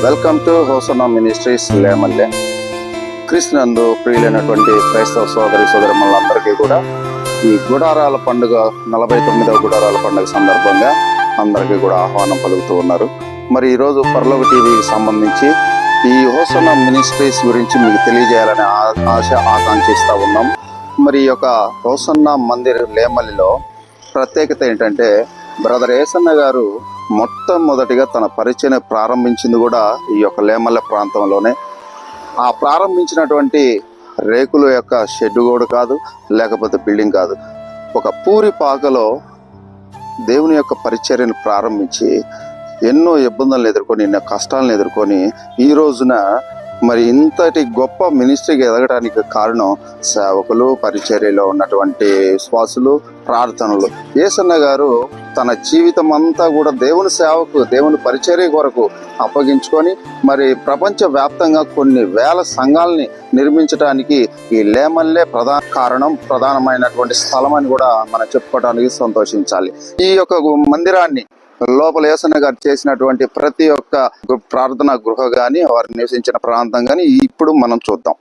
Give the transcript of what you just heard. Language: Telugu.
Welcome to Hosanna Ministries Lemalle. క్రీస్తునందు ప్రియులైనటువంటి క్రైస్తవ సోదరి సోదరులందరికీ కూడా ఈ గుడారాల పండుగ 49వ గుడారాల పండుగ సందర్భంగా అందరికీ కూడా ఆహ్వానం పలుకుతూ ఉన్నారు. మరి ఈరోజు పరలోక టీవీకి సంబంధించి ఈ హోసన్నా మినిస్ట్రీస్ గురించి మీకు తెలియజేయాలని ఆకాంక్షిస్తూ ఉన్నాం. మరి ఈ యొక్క హోసన్నా మందిర్ లేమల్లిలో ప్రత్యేకత ఏంటంటే, బ్రదర్ ఏసన్న గారు మొట్టమొదటిగా తన పరిచయం ప్రారంభించింది కూడా ఈ యొక్క లేమల్లె ప్రాంతంలోనే. ఆ ప్రారంభించినటువంటి రేకుల యొక్క షెడ్ కూడా కాదు, లేకపోతే బిల్డింగ్ కాదు, ఒక పూరి పాకలో దేవుని యొక్క పరిచర్యను ప్రారంభించి ఎన్నో ఇబ్బందులను ఎదుర్కొని, ఎన్నో కష్టాలను ఎదుర్కొని ఈ రోజున మరి ఇంతటి గొప్ప మినిస్ట్రీకి ఎదగడానికి కారణం సేవకులు, పరిచర్యలో ఉన్నటువంటి విశ్వాసులు, ప్రార్థనలు. యేసన్న గారు తన జీవితం అంతా కూడా దేవుని సేవకు, దేవుని పరిచర్య కొరకు అప్పగించుకొని మరి ప్రపంచ వ్యాప్తంగా కొన్ని వేల సంఘాలని నిర్మించడానికి ఈ లేమల్లె ప్రధానమైనటువంటి స్థలం అని కూడా మనం చెప్పుకోవడానికి సంతోషించాలి. ఈ యొక్క మందిరాన్ని లోపల యేసన్న గారు చేసినటువంటి ప్రతి ఒక్క ప్రార్థనా గృహ గాని, వారు నివసించిన ప్రాంతం గాని ఇప్పుడు మనం చూద్దాం.